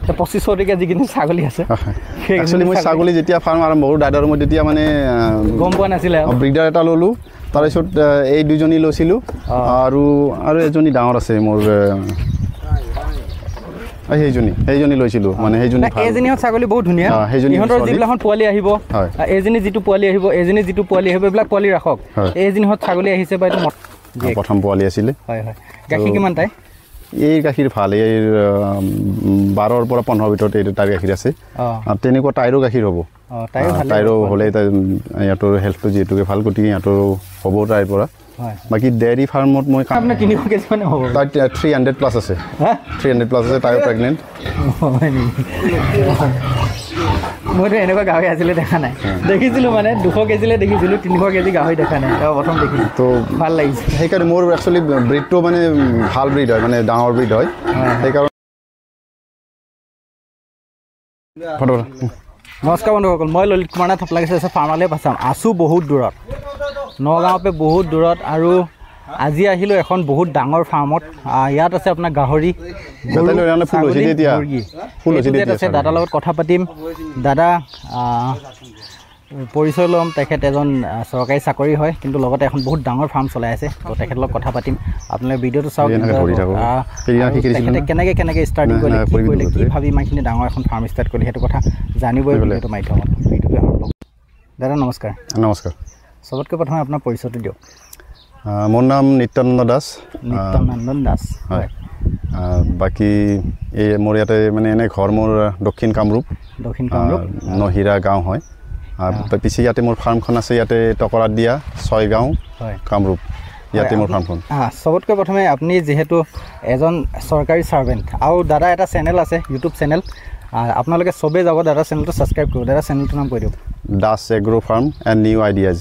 2500 টকা যিখিনি ছাগলী আছে একচুৱেলি মই ছাগলী যেতিয়া ফাৰ্ম আৰম্ভ কৰোঁ দাদাৰ মই তেতিয়া মানে গম পোৱা নাছিলে ব্ৰিডাৰ এটা ল'লোঁ তাৰপিছত এই দুজনী লৈছিলোঁ আৰু এজনী ডাঙৰ আছে মোৰ সেইজনী লৈছিলোঁ মানে এইজনী ছাগলী বহুত ধুনীয়া ইহঁতৰ যিবিলাখন পোৱালি আহিব এইজনী যিটো পোৱালি আহিব এইজনী যিটো পোৱালি আহিব এইবিলাক পোৱালি ৰাখক এইজনীহঁত ছাগলী আহিছে বা এইটো প্ৰথম পোৱালি আছিলে হয় গাখীৰ কিমান তাই এই গাখীৰ ভাল এই 12ৰ পৰা 15 ভিতৰত এই তাৰ গাখীৰ আছে তেনেকুৱা তাইৰো গাখীৰ হ'ব তাইৰো হ'লে ইহঁতৰ হেল্থটো যিহেতুকে ভাল গতিকে ইহঁতৰ হ'ব তাইৰ পৰা বাকী ডেয়াৰী ফাৰ্মত মই 300 কেজি মানে হ'ব 300 প্লাছ আছে 300 প্লাছ আছে তাইও প্ৰেগনেণ্ট মইতো এনেকুৱা গাহৰি আছিলে দেখা নাই দেখিছিলোঁ মানে 200 কেজিলে দেখিছিলোঁ 300 কেজি গাহৰি দেখা নাই প্ৰথম দেখিছোঁ তো ভাল লাগিছে সেইকাৰণে মোৰ একচুৱেলি ব্ৰিডটো মানে ভাল ব্ৰিড হয় মানে ডাঙৰ ব্ৰিড হয় সেইকাৰণে নমস্কাৰ বন্ধুসকল মই ললিত কুমাৰ নাথ আপোনালোকে চাইছে ফাৰ্মালৈ পাচাম আছোঁ বহুত দূৰত নগাঁৱৰ বহুত দূৰত আৰু আজি আহিলোঁ এখন বহুত ডাঙৰ ফাৰ্মত ইয়াত আছে আপোনাৰ গাহৰি আছে দাদাৰ লগত কথা পাতিম দাদা পৰিচয় ল'ম তেখেত এজন চৰকাৰী চাকৰি হয় কিন্তু লগতে এখন বহুত ডাঙৰ ফাৰ্ম চলাই আছে তো তেখেতৰ লগত কথা পাতিম আপোনালোকে ভিডিঅ'টো চাওক তেখেতে কেনেকৈ ষ্টাৰ্টিং কৰিলে কি ভাবি ইমানখিনি ডাঙৰ এখন ফাৰ্ম ষ্টাৰ্ট কৰিলে সেইটো কথা জানিবই ভিডিঅ'টো মাধ্যমত ভিডিঅ'টো দাদা নমস্কাৰ নমস্কাৰ চবতকৈ প্ৰথমে আপোনাৰ পৰিচয়টো দিয়ক মোৰ নাম নিত্যানন্দ দাস হয় বাকী এই মোৰ ইয়াতে মানে এনে ঘৰ মোৰ দক্ষিণ কামৰূপ নহিৰা গাঁও হয় পিছে ইয়াতে মোৰ ফাৰ্মখন আছে ইয়াতে টকৰাত দিয়া 6 গাঁও কামৰূপ ইয়াতে মোৰ ফাৰ্মখন চবতকৈ প্ৰথমে আপুনি যিহেতু এজন চৰকাৰী ছাৰ্ভেণ্ট আৰু দাদা এটা চেনেল আছে ইউটিউব চেনেল আপোনালোকে চবেই যাব দাদা চেনেলটো ছাবস্ক্ৰাইব কৰিব দাদা চেনেলটোৰ নাম কৈ দিয়ক Das agro' farm and new ideas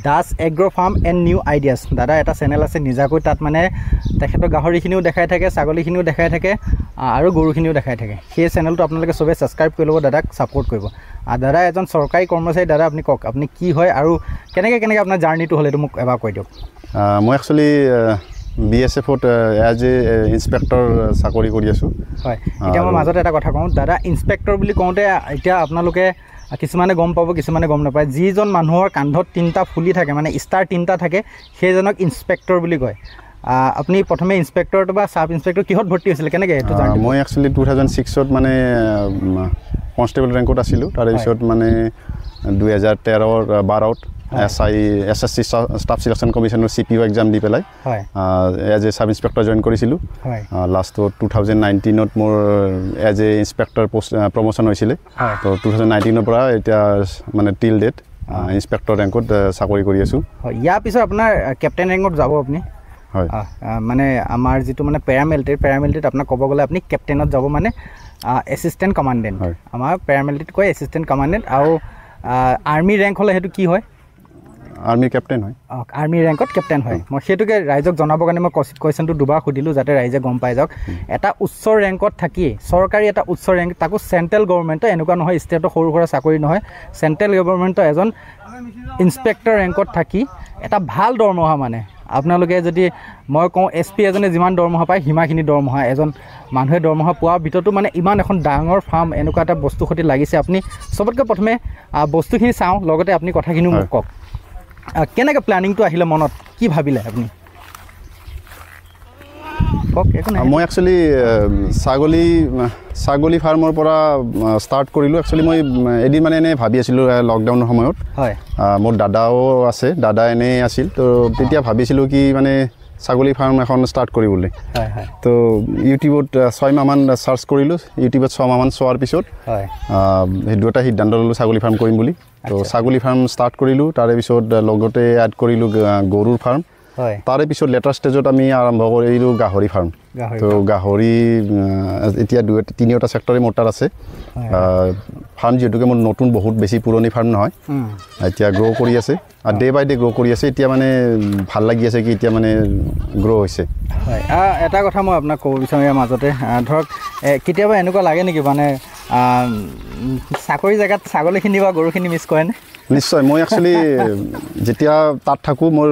Das agro' farm and new ideas দাদা এটা চেনেল আছে নিজাকৈ তাত মানে তেখেতৰ গাহৰিখিনিও দেখাই থাকে ছাগলীখিনিও দেখাই থাকে আৰু গৰুখিনিও দেখাই থাকে সেই চেনেলটো আপোনালোকে চবেই ছাবস্ক্ৰাইব কৰি ল'ব দাদাক ছাপোৰ্ট কৰিব দাদা এজন চৰকাৰী কৰ্মচাৰী দাদা আপুনি কওক আপুনি কি হয় আৰু কেনেকৈ আপোনাৰ জাৰ্ণিটো হ'লে এইটো মোক এবাৰ কৈ দিয়ক মই একচুৱেলি BSFত এজ এ ইনস্পেক্টৰ চাকৰি কৰি আছোঁ হয় এতিয়া মই মাজতে এটা কথা কওঁ দাদা ইনস্পেক্টৰ বুলি কওঁতে এতিয়া আপোনালোকে কিছুমানে গম পাব কিছুমানে গম নাপায় যিজন মানুহৰ কান্ধত 3টা ফুলি থাকে মানে ষ্টাৰ 3টা থাকে সেইজনক ইনস্পেক্টৰ বুলি কয় আপুনি প্ৰথমে ইনস্পেক্টৰটো বা সাব ইনস্পেক্টৰ কিহত ভৰ্তি হৈছিলে কেনেকৈ এইটো জানি মই একচুৱেলি 2006ত মানে কনষ্টেবল ৰেংকত আছিলোঁ তাৰপিছত মানে 2013-12ত SSC ষ্টাফ চিলেকশ্যন কমিশ্যনৰ CPO এক্সাম দি পেলাই as a sub inspector join কৰিছিলোঁ লাষ্টত 2019ত মোৰ as a inspector post promotion হৈছিলে তো 2019ৰ পৰা এতিয়া মানে টিল ডেট ইনস্পেক্টৰ ৰেংকত চাকৰি কৰি আছোঁ ইয়াৰ পিছত আপোনাৰ কেপ্টেইন ৰেংকত যাব আপুনি হয় মানে আমাৰ যিটো মানে পেৰামিলিটেৰীত আপোনাক ক'ব গ'লে আপুনি কেপ্টেইনত যাব মানে এছিষ্টেণ্ট কমাণ্ডেণ্ট আমাৰ পেৰামিলিটেৰীত কয় এছিষ্টেণ্ট কমাণ্ডেণ্ট আৰু আৰ্মি ৰেংক হ'লে সেইটো কি হয় আৰ্মি কেপ্টেইন হয় আৰ্মি ৰেংকত কেপ্টেইন হয় মই সেইটোকে ৰাইজক জনাবৰ কাৰণে মই কুৱেশ্যনটো দুবাৰ সুধিলোঁ যাতে ৰাইজে গম পাই যাওক এটা উচ্চ ৰেংকত থাকি চৰকাৰী এটা উচ্চ ৰেংক তাকো চেণ্ট্ৰেল গভৰ্ণমেণ্টৰ এনেকুৱা নহয় ষ্টেটৰ সৰু সুৰা চাকৰি নহয় চেণ্ট্ৰেল গভৰ্ণমেণ্টৰ এজন ইনস্পেক্টৰ ৰেংকত থাকি এটা ভাল দৰমহা মানে আপোনালোকে যদি মই কওঁ SP এজনে যিমান দৰমহা পায় সিমানখিনি দৰমহা এজন মানুহে দৰমহা পোৱাৰ ভিতৰতো মানে ইমান এখন ডাঙৰ ফাৰ্ম এনেকুৱা এটা বস্তু সৈতে লাগিছে আপুনি চবতকৈ প্ৰথমে বস্তুখিনি চাওঁ লগতে আপুনি কথাখিনিও মোক কওক কেনেকৈ প্লেনিংটো আহিলে মনত কি ভাবিলে আপুনি কওক মই একচুৱেলি ছাগলী ফাৰ্মৰ পৰা ষ্টাৰ্ট কৰিলোঁ একচুৱেলি মই এদিন মানে এনেই ভাবি আছিলোঁ লকডাউনৰ সময়ত হয় মোৰ দাদাও আছে দাদা এনেই আছিল তো তেতিয়া ভাবিছিলোঁ কি মানে ছাগলী ফাৰ্ম এখন ষ্টাৰ্ট কৰিবলৈ তো ইউটিউবত 6 মাহমান চাৰ্চ কৰিলোঁ ইউটিউবত 6 মাহমান চোৱাৰ পিছত সেইটো এটা সিদ্ধান্ত ল'লোঁ ছাগলী ফাৰ্ম কৰিম বুলি তো ছাগলী ফাৰ্ম ষ্টাৰ্ট কৰিলোঁ তাৰে পিছত লগতে এড কৰিলোঁ গৰুৰ ফাৰ্ম তাৰে পিছত লেটাৰ ষ্টেজত আমি আৰম্ভ কৰিলোঁ গাহৰি ফাৰ্ম তো গাহৰি এতিয়া 2-3টা ছেক্টৰে মোৰ তাত আছে ফাৰ্ম যিহেতুকে মোৰ নতুন বহুত বেছি পুৰণি ফাৰ্ম নহয় এতিয়া গ্ৰ' কৰি আছে আৰু ডে বাই ডে গ্ৰ' কৰি আছে এতিয়া মানে ভাল লাগি আছে কি এতিয়া মানে গ্ৰ' হৈছে হয় এটা কথা মই আপোনাক ক'ব বিচাৰোঁ ইয়াৰ মাজতে ধৰক কেতিয়াবা এনেকুৱা লাগে নেকি মানে চাকৰি জেগাত ছাগলীখিনি বা গৰুখিনি মিছ কৰেনে নিশ্চয় মই একচুৱেলি যেতিয়া তাত থাকোঁ মোৰ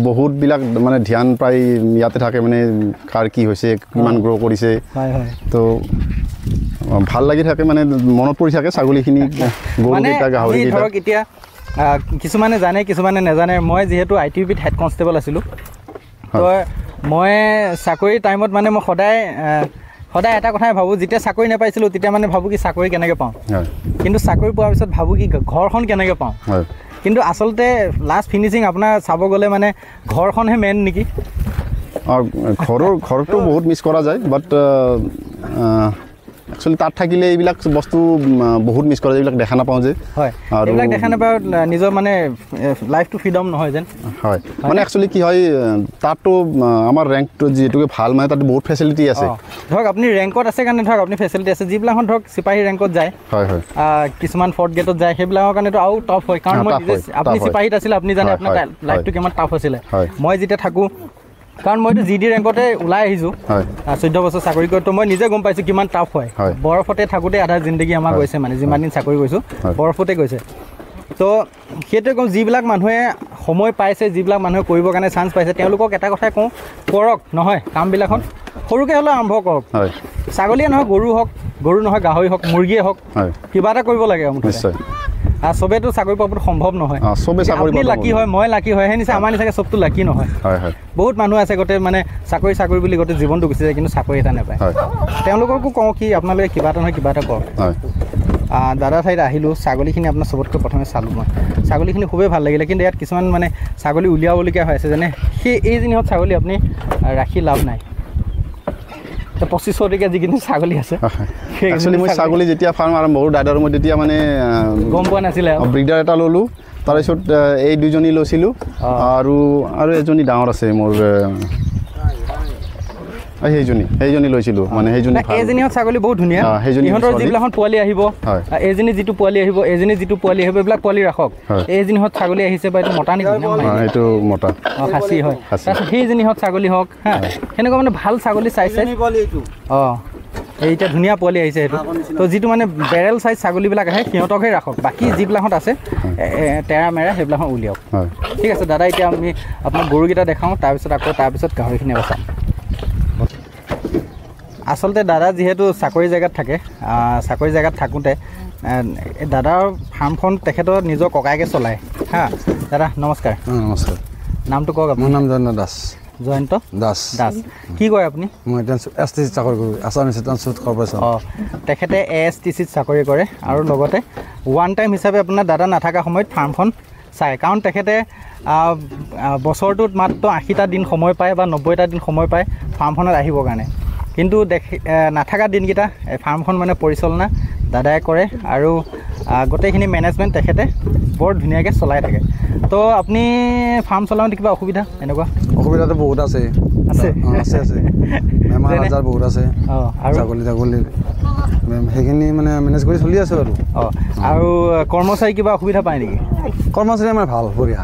বহুতবিলাক মানে ধ্যান প্ৰায় ইয়াতে থাকে মানে কাৰ কি হৈছে কিমান গ্ৰ' কৰিছে তো ভাল লাগি থাকে মানে মনত পৰি থাকে ছাগলীখিনি গৰুকেইটা গাহৰিকেইটা ধৰক এতিয়া কিছুমানে জানে কিছুমানে নাজানে মই যিহেতু ITBPত হেড কনষ্টেবল আছিলোঁ তো মই চাকৰি টাইমত মানে মই সদায় এটা কথাই ভাবোঁ যেতিয়া চাকৰি নাপাইছিলোঁ তেতিয়া মানে ভাবোঁ কি চাকৰি কেনেকৈ পাওঁ কিন্তু চাকৰি পোৱাৰ পিছত ভাবোঁ কি ঘৰখন কেনেকৈ পাওঁ কিন্তু আচলতে লাষ্ট ফিনিচিং আপোনাৰ চাব গ'লে মানে ঘৰখনহে মেইন নেকি ঘৰটো বহুত মিছ কৰা যায় বাট একচুৱেলি তাত থাকিলে এইবিলাক বস্তু বহুত মিছ কৰা যায় এইবিলাক দেখা নাপাওঁ যে হয় এইবিলাক দেখা নাপাওঁ নিজৰ মানে লাইফটো ফ্ৰীডম নহয় যেন হয় মানে একচুৱেলি কি হয় তাততো আমাৰ ৰেংকটো যিহেতুকে ভাল মানে তাত বহুত ফেচিলিটি আছে ধৰক আপুনি ৰেংকত আছে কাৰণে ধৰক আপুনি ফেচিলিটি আছে যিবিলাকখন ধৰক চিপাহী ৰেংকত যায় হয় হয় কিছুমান ফৰ্থ গেটত যায় সেইবিলাকৰ কাৰণেতো আৰু টাফ হয় কাৰণ মই আপুনি চিপাহীত আছিলে আপুনি জানে আপোনাৰ লাইফটো কিমান টাফ আছিলে মই যেতিয়া থাকোঁ কাৰণ মইতো GD ৰেংকতে ওলাই আহিছোঁ 14 বছৰ চাকৰি কৰি তো মই নিজে গম পাইছোঁ কিমান টাফ হয় বৰফতে থাকোঁতে আধা জিন্দগী আমাৰ গৈছে মানে যিমান দিন চাকৰি কৰিছোঁ বৰফতে গৈছে তো সেইটোৱে কওঁ যিবিলাক মানুহে সময় পাইছে যিবিলাক মানুহে কৰিবৰ কাৰণে চান্স পাইছে তেওঁলোকক এটা কথাই কওঁ কৰক নহয় কামবিলাকত সৰুকৈ হ'লেও আৰম্ভ কৰক ছাগলীয়ে নহয় গৰু নহয় গাহৰি হওক মুৰ্গীয়ে হওক কিবা এটা কৰিব লাগে নিশ্চয় চবেতো চাকৰি পাবলৈ সম্ভৱ নহয় আপুনি লাকি হয় মই লাকি হয় সেই নিচিনা আমাৰ নিচাকৈ চবটো লাকি নহয় বহুত মানুহ আছে গোটেই মানে চাকৰি বুলি গোটেই জীৱনটো গুচি যায় কিন্তু চাকৰি এটা নাপায় তেওঁলোককো কওঁ কি আপোনালোকে কিবা এটা নহয় কিবা এটা কৰক দাদা ঠাইত আহিলোঁ ছাগলীখিনি আপোনাৰ চবতকৈ প্ৰথমে চালোঁ মই ছাগলীখিনি খুবেই ভাল লাগিলে কিন্তু ইয়াত কিছুমান মানে ছাগলী উলিয়াবলগীয়া হৈ আছে যেনে সেই এইজনীহঁত ছাগলী আপুনি ৰাখি লাভ নাই 2500 টকীয়া যিখিনি ছাগলী আছে একচুৱেলি মই ছাগলী যেতিয়া ফাৰ্ম আৰম্ভ কৰোঁ দাদাৰ মই তেতিয়া মানে গম পোৱা নাছিলে ব্ৰিডাৰ এটা ল'লোঁ তাৰপিছত এই দুজনী লৈছিলোঁ আৰু এজনী ডাঙৰ আছে মোৰ সেইজনী লৈছিলোঁ মানে এইজনীহঁত ছাগলী বহুত ধুনীয়া সিহঁতৰ যিবিলাকখন পোৱালি আহিব এইজনী যিটো পোৱালি আহিব এইবিলাক পোৱালি ৰাখক এইজনীহঁত ছাগলী আহিছে বা এইটো মতা নেকি এইটো মতা খাচী হয় তাৰপিছত সেইজনীহঁত ছাগলী হওক হা সেনেকুৱা মানে ভাল ছাগলী চাইজ এইটা ধুনীয়া পোৱালি আহিছে সেইটো তো যিটো মানে বেৰেল চাইজ ছাগলীবিলাক আহে সিহঁতকহে ৰাখক বাকী যিবিলাকত আছে তেৰা মেৰা সেইবিলাকখন উলিয়াওক ঠিক আছে দাদা এতিয়া আমি আপোনাক গৰুকেইটা দেখাওঁ তাৰপিছত গাহৰিখিনি বচাম আচলতে দাদা যিহেতু চাকৰি জেগাত থাকে চাকৰি জেগাত থাকোঁতে দাদাৰ ফাৰ্মখন তেখেতৰ নিজৰ ককায়েকে চলায় হা দাদা নমস্কাৰ নমস্কাৰ নামটো কওক মোৰ নাম জয়ন্ত দাস দাস কি কৰে আপুনি মই STC চাকৰি কৰোঁ আছাম ট্ৰান্সপোৰ্ট কৰ্পৰেশ্যন তেখেতে ASTCত চাকৰি কৰে আৰু লগতে ওৱান টাইম হিচাপে আপোনাৰ দাদা নাথাকা সময়ত ফাৰ্মখন চায় কাৰণ তেখেতে বছৰটোত মাত্ৰ 80টা দিন সময় পায় বা 90টা দিন সময় পায় ফাৰ্মখনত আহিবৰ কাৰণে কিন্তু নাথাকা দিনকেইটা ফাৰ্মখন মানে পৰিচালনা দাদাই কৰে আৰু গোটেইখিনি মেনেজমেণ্ট তেখেতে বৰ ধুনীয়াকৈ চলাই থাকে তো আপুনি ফাৰ্ম চলাওঁতে কিবা অসুবিধা এনেকুৱা অসুবিধাটো বহুত আছে বেমাৰ আজাৰ বহুত আছে ছাগলী সেইখিনি মানে মেনেজ কৰি চলি আছোঁ আৰু কৰ্মচাৰী কিবা অসুবিধা পায় নেকি কৰ্মচাৰী আমাৰ ভাল বঢ়িয়া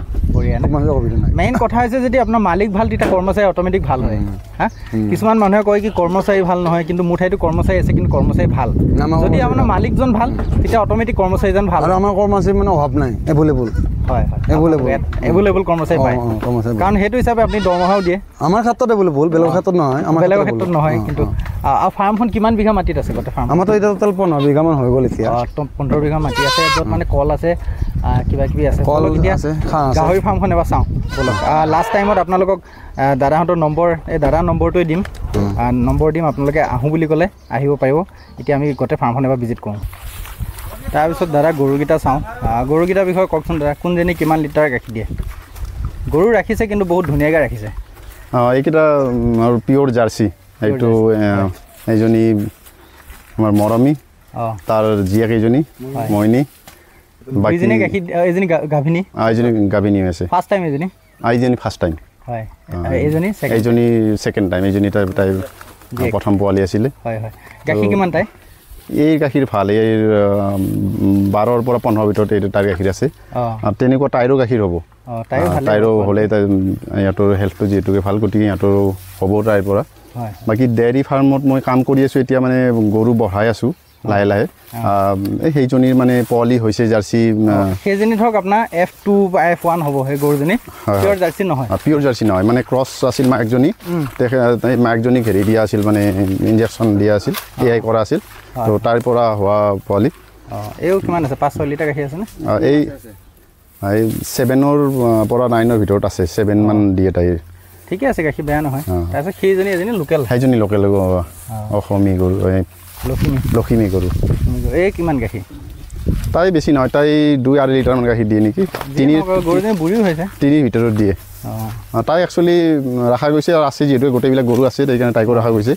মেইন কথা হৈছে যদি আপোনাৰ মালিক ভাল তেতিয়া কৰ্মচাৰী অট'মেটিক ভাল হয় হা কিছুমান মানুহে কয় কি কৰ্মচাৰী ভাল নহয় কিন্তু মোৰ ঠাইতো কৰ্মচাৰী আছে কিন্তু কৰ্মচাৰী ভাল যদি আপোনাৰ মালিকজন ভাল তেতিয়া অট'মেটিক কৰ্মচাৰীজন ভাল আৰু আমাৰ কৰ্মচাৰী মানে অভাৱ নাই এভেইলেবল এভেইলেবল কৰ্মচাৰী পায় কাৰণ সেইটো হিচাপে আপুনি দৰমহাও দিয়ে আমাৰ ক্ষেত্ৰত এভেইলেবল বেলেগৰ ক্ষেত্ৰত নহয় বেলেগৰ ক্ষেত্ৰত নহয় কিন্তু আৰু ফাৰ্মখন কিমান বিঘা মাটিত আছে গোটেই ফাৰ্ম আমাৰতো এতিয়া টোটেল 15 বিঘামান হৈ গ'ল এতিয়া 15 বিঘা মাটি আছে য'ত মানে কল আছে কিবা কিবি আছে গাহৰি ফাৰ্মখন এবাৰ চাওঁ বলক লাষ্ট টাইমত আপোনালোকক দাদাহঁতৰ দাদাৰ নম্বৰটোৱে দিম নম্বৰ দিম আপোনালোকে আহোঁ বুলি ক'লে আহিব পাৰিব এতিয়া আমি গোটেই ফাৰ্মখন এবাৰ ভিজিট কৰোঁ তাৰপিছত দাদা গৰুকেইটা চাওঁ গৰুকেইটাৰ বিষয়ে কওকচোন দাদা কোনজনী কিমান লিটাৰ গাখীৰ দিয়ে গৰু ৰাখিছে কিন্তু বহুত ধুনীয়াকৈ ৰাখিছে এইকেইটা আৰু পিয়'ৰ জাৰ্চি এইটো এইজনী আমাৰ মৰমী তাৰ জীয়েক এইজনী মইনী এজনী গাভিনী আছে ফাৰ্ষ্ট টাইম এইজনী ফাৰ্ষ্ট টাইম হয় এইজনী ছেকেণ্ড টাইম এইজনী তাই প্ৰথম পোৱালি আছিলে গাখীৰ কিমান তাই এই গাখীৰ ভাল এই 12ৰ পৰা 15 ভিতৰত এইটো তাৰ গাখীৰ আছে তেনেকুৱা তাইৰো গাখীৰ হ'ব তাইৰো হ'লে ইহঁতৰ হেল্থটো যিহেতুকে ভাল গতিকে ইহঁতৰো হ'ব তাইৰ পৰা বাকী ডেইৰী ফাৰ্মত মই কাম কৰি আছোঁ এতিয়া মানে গৰু বঢ়াই আছোঁ লাহে লাহে সেইজনীৰ মানে পোৱালি হৈছে জাৰ্চি সেইজনী ধৰক আপোনাৰ F2 বা F1 হ'ব সেই গৰুজনী পিয়ৰ জাৰ্চি নহয় পিয়ৰ জাৰ্চি নহয় মানে ক্ৰছ আছিল মাকজনী মাকজনীক হেৰি দিয়া আছিল মানে ইনজেকশ্যন দিয়া আছিল AI কৰা আছিল তো তাৰ পৰা হোৱা পোৱালি এইও কিমান আছে 5-6 লিটাৰ গাখীৰ আছে নে এই 7ৰ পৰা 9ৰ ভিতৰত আছে 7 মান দিয়ে তাই ঠিকে আছে গাখীৰ বেয়া নহয় তাৰপিছত সেইজনী এজনী লোকেল সেইজনী লোকেল অসমী গৰু লখিমী গৰু এই কিমান গাখীৰ তাই বেছি নহয় তাই 2-2.5 লিটাৰমান গাখীৰ দিয়ে নেকি 3 গৰুজনী বুঢ়ীও হৈছে 3 ভিতৰত দিয়ে তাই একচুৱেলি ৰখা গৈছে আৰু আছে যিহেতু গোটেইবিলাক গৰু আছে সেইকাৰণে তাইকো ৰখা গৈছে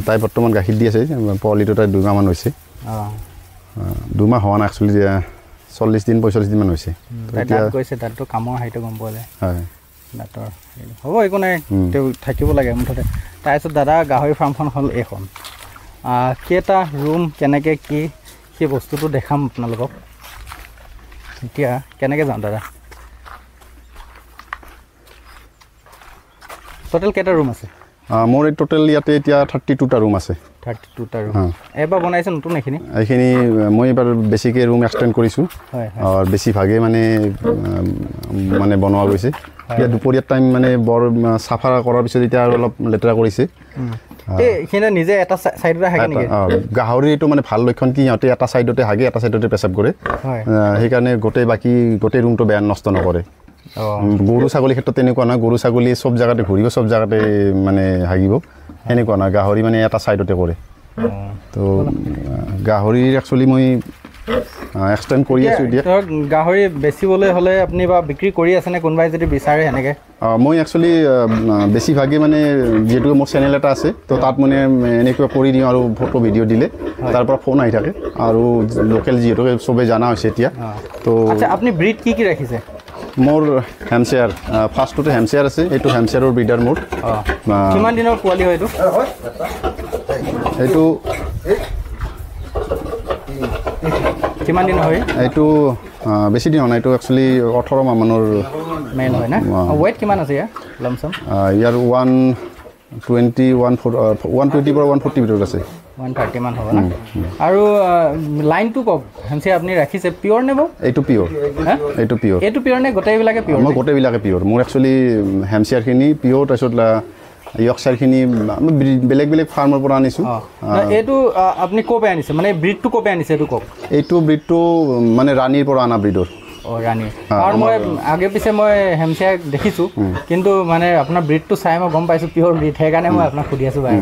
তাই বৰ্তমান গাখীৰ দি আছে পোৱালিটো তাই 2 মাহমান হৈছে 2 মাহ হোৱা নাই একচুৱেলি 40 দিন 45 দিনমান হৈছে কৈছে তাততো কামৰ হাইটো গম পোৱা যায় হয় দাঁতৰ হ'ব একো নাই তেওঁ থাকিব লাগে মুঠতে তাৰপিছত দাদা গাহৰি ফাৰ্মখন হ'ল এইখন কেইটা ৰুম কেনেকৈ কি সেই বস্তুটো দেখাম আপোনালোকক এতিয়া কেনেকৈ যাওঁ দাদা টোটেল কেইটা ৰুম আছে মোৰ এই টোটেল ইয়াতে এতিয়া 32টা ৰুম আছে 32টা ৰুম এবাৰ বনাইছে নতুন এইখিনি মই এবাৰ বেছিকৈ ৰুম এক্সটেণ্ড কৰিছোঁ আৰু বেছিভাগে মানে বনোৱা গৈছে এতিয়া দুপৰীয়াৰ টাইম মানে বৰ চাফা কৰাৰ পিছত এতিয়া আৰু অলপ লেতেৰা কৰিছে এইখিনি নিজে এটা চাইডতে হাগে নেকি গাহৰি এইটো মানে ভাল লক্ষণ কি সিহঁতে এটা চাইডতে হাগে এটা চাইডতে পেচাব কৰে সেইকাৰণে গোটেই ৰুমটো বেয়া নষ্ট নকৰে গৰু ছাগলীৰ ক্ষেত্ৰত তেনেকুৱা নহয় গৰু ছাগলী চব জেগাতে ঘূৰিব চব জেগাতে মানে হাগিব সেনেকুৱা নহয় গাহৰি মানে এটা চাইডতে কৰে তো গাহৰিৰ একচুৱেলি মই এক্সটেণ্ড কৰি আছোঁ এতিয়া গাহৰি বেচিবলৈ হ'লে আপুনি বা বিক্ৰী কৰি আছেনে কোনোবাই যদি বিচাৰে সেনেকৈ মই একচুৱেলি বেছিভাগে মানে যিহেতু মোৰ চেনেল এটা আছে তো তাত মানে এনেকুৱা কৰি দিওঁ আৰু ফটো ভিডিঅ' দিলে তাৰ পৰা ফোন আহি থাকে আৰু লোকেল যিহেতু চবেই জনা হৈছে এতিয়া তো আপুনি ব্ৰিড কি কি ৰাখিছে মোৰ হেমশ্বেয়াৰ ফাৰ্ষ্টটোতে হেমশ্বেয়াৰ আছে এইটো হেমশ্বেয়াৰৰ ব্ৰিডাৰ মোৰ কিমান দিনৰ পোৱালি হয় এইটো কিমান দিন হয় এইটো বেছি দিন হোৱা নাই এইটো একচুৱেলি 18 মাহমানৰ মেইন হয় না ৱেইট কিমান আছে ইয়াৰ 120 পৰা 140 ভিতৰত আছে 130 মান হ'ব না আৰু লাইনটো কওক হেমশ্বেয়াৰ আপুনি ৰাখিছে পিয়ৰ নে বাৰু এইটো পিয়ৰ নে গোটেইবিলাকে পিয়ৰ মই গোটেইবিলাকে পিয়ৰ মোৰ একচুৱেলি হেমশ্বেয়াৰখিনি পিয়ৰ তাৰপিছত ইয়ৰ্কশ্বায়াৰখিনি বেলেগ বেলেগ ফাৰ্মৰ পৰা আনিছোঁ এইটো আপুনি ক'ৰ পৰা আনিছে মানে ব্ৰিডটো ক'ৰ পৰা আনিছে এইটো কওক এইটো ব্ৰিডটো মানে ৰাণীৰ পৰা অনা ব্ৰিডৰ ৰাণী কাৰণ মই আগে পিছে মই হেমশ্বেয়াৰ দেখিছোঁ কিন্তু মানে আপোনাৰ ব্ৰিডটো চাই মই গম পাইছোঁ পিয়ৰ ব্ৰিড সেইকাৰণে মই আপোনাক সুধি আছোঁ বাৰে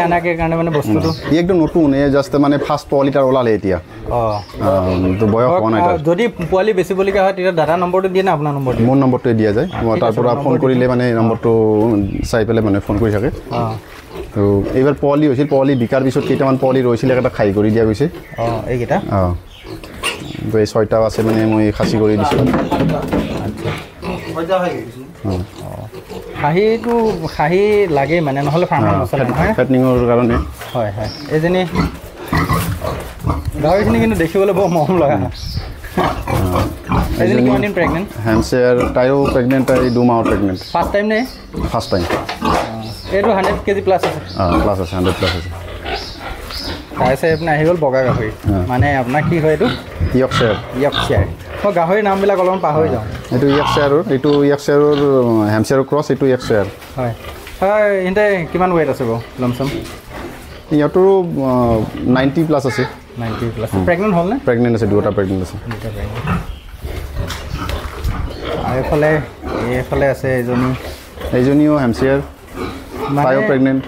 আনাকে কাৰণে মানে বস্তুটো একদম নতুন জাষ্ট মানে ফাৰ্ষ্ট পোৱালি তাৰ ওলালে এতিয়া বয়স হোৱা নাই যদি পোৱালি বেচিবলগীয়া হয় তেতিয়া দাদা নম্বৰটো দিয়ে না আপোনাৰ নম্বৰ মোৰ নম্বৰটোৱে দিয়া যায় মই তাৰ পৰা ফোন কৰিলে মানে নম্বৰটো চাই পেলাই মানে ফোন কৰি থাকে তো এইবাৰ পোৱালি হৈছিল পোৱালি বিকাৰ পিছত কেইটামান পোৱালি ৰৈছিল এটা খাই কৰি দিয়া গৈছে এইকেইটা এই 6টাও আছে মানে মই খাচী কৰি দিছোঁ খাহী লাগে মানে নহ'লে ফাৰ্মৰ নচলে নহয় ফেটনিঙৰ কাৰণে হয় এইজনী গাহৰিখিনি কিন্তু দেখিবলৈ বৰ মৰম লগা এইজনী কিমান দিন প্ৰেগনেণ্ট হেমশ্বেয়াৰ তাইও প্ৰেগনেণ্ট তাই 2 মাহৰ প্ৰেগনেণ্ট ফাৰ্ষ্ট টাইম নে ফাৰ্ষ্ট টাইম এইটো 100 কেজি প্লাছ আছে প্লাছ আছে 100 প্লাছ আছে তাৰপিছত আপোনাৰ আহি গ'ল বগা গাহৰি মানে আপোনাৰ কি হয় এইটো ইয়ৰ্কশ্বায়াৰ মই গাহৰিৰ নামবিলাক অলপমান পাহৰি যাওঁ এইটো ইয়ৰ্কশ্বায়াৰৰ হেমশ্বেয়াৰৰ ক্ৰছ এইটো ইয়ৰ্কশ্বায়াৰ হয় ইহঁতে কিমান ৱেইট আছে বাৰু লমচম ইহঁতৰো 90 প্লাছ আছে 90 প্লাছ প্ৰেগনেণ্ট হ'ল নে প্ৰেগনেণ্ট আছে দুটা প্ৰেগনেণ্ট আছে আৰু এইফালে আছে এইজনীও হেমশ্বেয়াৰ তাইও প্ৰেগনেণ্ট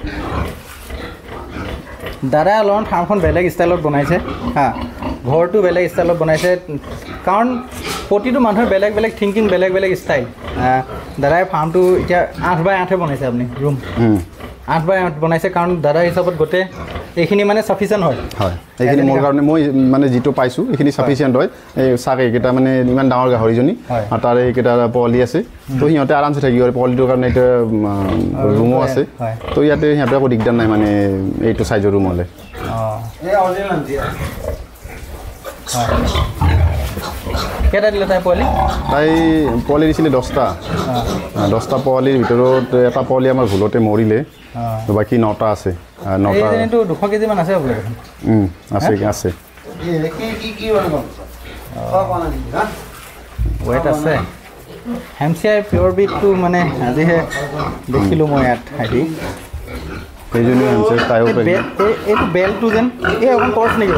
দাদাই অলপমান ফাৰ্মখন বেলেগ ষ্টাইলত বনাইছে ঘৰটো বেলেগ ষ্টাইলত বনাইছে কাৰণ প্ৰতিটো মানুহৰ বেলেগ বেলেগ থিংকিং বেলেগ বেলেগ ষ্টাইল দাদাই ফাৰ্মটো এতিয়া 8x8 বনাইছে আপুনি ৰুম 8x8 বনাইছে কাৰণ দাদাৰ হিচাপত গোটেই এইখিনি মানে চাফিচিয়েণ্ট হয় এইখিনি মোৰ কাৰণে মই মানে যিটো পাইছোঁ এইখিনি চাফিচিয়েণ্ট হয় এই চাগে এইকেইটা মানে ইমান ডাঙৰ গাহৰিজনী আৰু তাৰ এইকেইটা পোৱালি আছে তো সিহঁতে আৰামছে থাকিব আৰু পোৱালিটোৰ কাৰণে এতিয়া ৰুমো আছে তো ইয়াতে সিহঁতে একো দিগদাৰ নাই মানে এইটো চাইজৰ ৰুম হ'লে কেইটা দিলে তাই পোৱালি তাই পোৱালি দিছিলে 10টা 10টা পোৱালিৰ ভিতৰত এটা পোৱালি আমাৰ ভুলতে মৰিলে বাকী 9টা আছে 9টা এইটো 200 কেজি মান আছে বোলে আছে আছে ৱেট আছে হেমচিয়াৰ পিয়ৰ বিটটো মানে আজিহে দেখিলোঁ মই ইয়াত হেৰি এইজনী হেমচিয়াৰ তাইও এইটো বেলটো যেন এই অকণমান কৰ্চ নেকি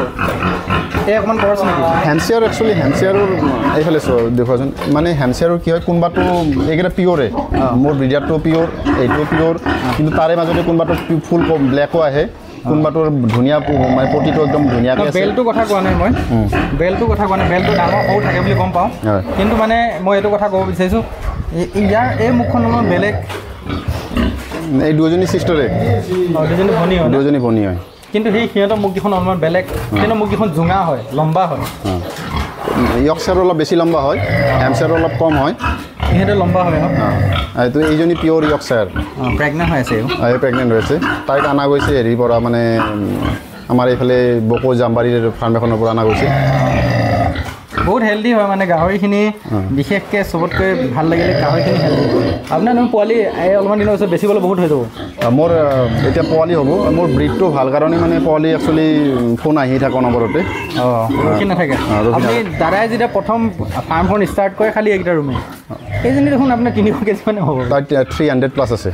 এই অকণমান কৰ্চ নেকি হেমচিয়াৰ একচুৱেলি হেমচিয়াৰৰ এইফালে দেখুৱাচোন মানে হেমচিয়াৰৰ কি হয় কোনোবাটো এইকেইটা পিয়'ৰে মোৰ ব্ৰিডাৰটো পিয়'ৰ এইটো পিয়'ৰ কিন্তু তাৰে মাজতে কোনোবাটো ফুল ব্লেকো আহে কোনোবাটোৰ ধুনীয়া মানে প্ৰতিটো একদম ধুনীয়াকৈ আছে বেলটোৰ কথা কোৱা নাই মই বেলটোৰ কথা কোৱা নাই বেলটো ডাঙৰ সৰু থাকে বুলি গম পাওঁ কিন্তু মানে মই এইটো কথা ক'ব বিচাৰিছোঁ ইয়াৰ এই মুখখন অলপমান বেলেগ এই দুজনী চিষ্টাৰে দুজনী ভনী হয় কিন্তু সিহঁতৰ মুখকেইখন অলপমান বেলেগ কিন্তু মুখকেইখন জোঙা হয় লম্বা হয় ইয়ৰ্কশ্বায়াৰ অলপ বেছি লম্বা হয় হেমশ্বায়াৰ অলপ কম হয় সিহঁতে লম্বা হয় এইটো এইজনী পিয়'ৰ ইয়ৰ্কশ্বায়াৰ প্ৰেগনেণ্ট হৈ আছে প্ৰেগনেণ্ট হৈ আছে তাইক অনা গৈছে হেৰিৰ পৰা মানে আমাৰ এইফালে বকো জামবাৰীৰ ফাৰ্ম এখনৰ পৰা অনা গৈছে বহুত হেল্ডি হয় মানে গাহৰিখিনি বিশেষকৈ চবতকৈ ভাল লাগিলে গাহৰিখিনি হেল্ডি আপোনাৰ পোৱালি এই অলপমান দিনৰ পিছত বেচিবলৈ বহুত হৈ যাব মোৰ এতিয়া পোৱালি হ'ব মোৰ ব্ৰিডটো ভাল কাৰণে মানে পোৱালি একচুৱেলি ফোন আহি থাকে অনবৰতে ৰখি নাথাকে আপুনি দাদাই যেতিয়া প্ৰথম ফাৰ্মখন ষ্টাৰ্ট কৰে খালি এইকেইটা ৰুমে সেইজনী দেখোন আপোনাৰ 300 কেজি মানে হ'ব তাই 300 প্লাছ আছে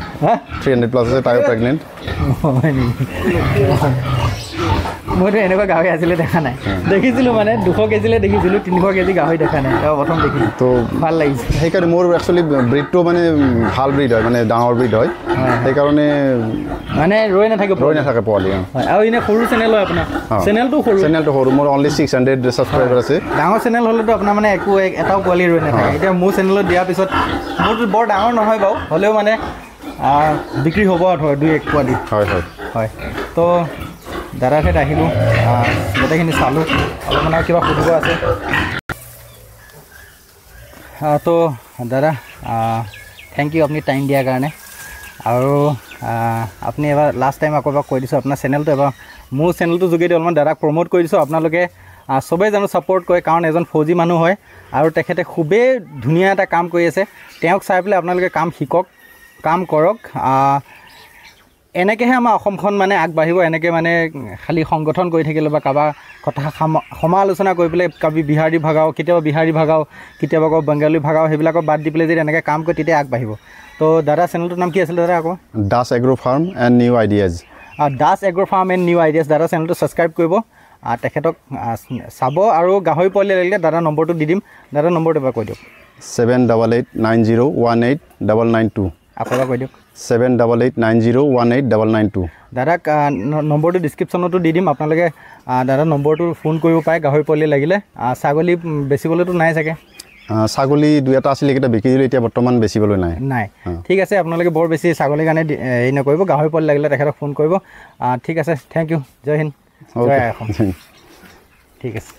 300 প্লাছ আছে তাইও প্ৰেগনেণ্ট হয় নেকি মইতো এনেকুৱা গাহৰি আছিলে দেখা নাই দেখিছিলোঁ মানে 200 কেজিলৈ দেখিছিলোঁ 300 কেজি গাহৰি দেখা নাই প্ৰথম দেখিলোঁ তো ভাল লাগিছে সেইকাৰণে মোৰ একচুৱেলি ব্ৰিডটো মানে ভাল ব্ৰিড হয় মানে ডাঙৰ ব্ৰিড হয় সেইকাৰণে মানে ৰৈ নাথাকে পোৱালি আৰু এনেই সৰু চেনেল হয় আপোনাৰ চেনেলটো সৰু মোৰ অনলি 600 ছাবস্ক্ৰাইবাৰ আছে ডাঙৰ চেনেল হ'লেতো আপোনাৰ মানে এটাও পোৱালি ৰৈ নাথাকে এতিয়া মোৰ চেনেলত দিয়াৰ পিছত মোৰতো বৰ ডাঙৰ নহয় বাৰু হ'লেও মানে বিক্ৰী হ'ব আৰু ধৰ 2-1 পোৱালি হয় তো দাদাৰ ঠাইত আহিলোঁ গোটেইখিনি চালোঁ অলপমান আৰু কিবা সুধিব আছে তো দাদা থেংক ইউ আপুনি টাইম দিয়াৰ কাৰণে আৰু আপুনি এবাৰ লাষ্ট টাইম আকৌ এবাৰ কৈ দিছোঁ আপোনাৰ চেনেলটো এবাৰ মোৰ চেনেলটোৰ যোগেদি অলপমান দাদাক প্ৰমোট কৰি দিছোঁ আপোনালোকে চবেই জানো ছাপোৰ্ট কৰে কাৰণ এজন ফৌজি মানুহ হয় আৰু তেখেতে খুবেই ধুনীয়া এটা কাম কৰি আছে তেওঁক চাই পেলাই আপোনালোকে কাম শিকক কাম কৰক এনেকৈহে আমাৰ অসমখন মানে আগবাঢ়িব এনেকৈ মানে খালী সংগঠন কৰি থাকিলে বা কাৰোবাৰ কথা সমালোচনা কৰি পেলাই কাৰোবাৰ বিহাৰী ভাগাও কেতিয়াবা বিহাৰী ভাগাও কেতিয়াবা আকৌ বেংগলী ভাগাও সেইবিলাকক বাদ দি পেলাই যদি এনেকৈ কাম কৰে তেতিয়া আগবাঢ়িব তো দাদা চেনেলটোৰ নাম কি আছিলে দাদা আকৌ Das agro' farm and new ideas Das agro' farm and new ideas দাদা চেনেলটো ছাবস্ক্ৰাইব কৰিব তেখেতক চাব আৰু গাহৰি পোৱালি লাগিলে দাদা নম্বৰটো দি দিম দাদা নম্বৰটো এবাৰ কৈ দিয়ক 7889018992 আকৌ এবাৰ কৈ দিয়ক 7889018992 দাদাক নম্বৰটো ডিছক্ৰিপশ্যনতো দি দিম আপোনালোকে দাদা নম্বৰটো ফোন কৰিব পাৰে গাহৰি পোৱালি লাগিলে ছাগলী বেচিবলৈতো নাই চাগে ছাগলী 2-এটা আছিলে এইকেইটা বিকি দিলোঁ এতিয়া বৰ্তমান বেচিবলৈ নাই ঠিক আছে আপোনালোকে বৰ বেছি ছাগলীৰ কাৰণে হেৰি নকৰিব গাহৰি পোৱালি লাগিলে তেখেতক ফোন কৰিব ঠিক আছে থেংক ইউ জয় হিন্দ জয় অসম ঠিক আছে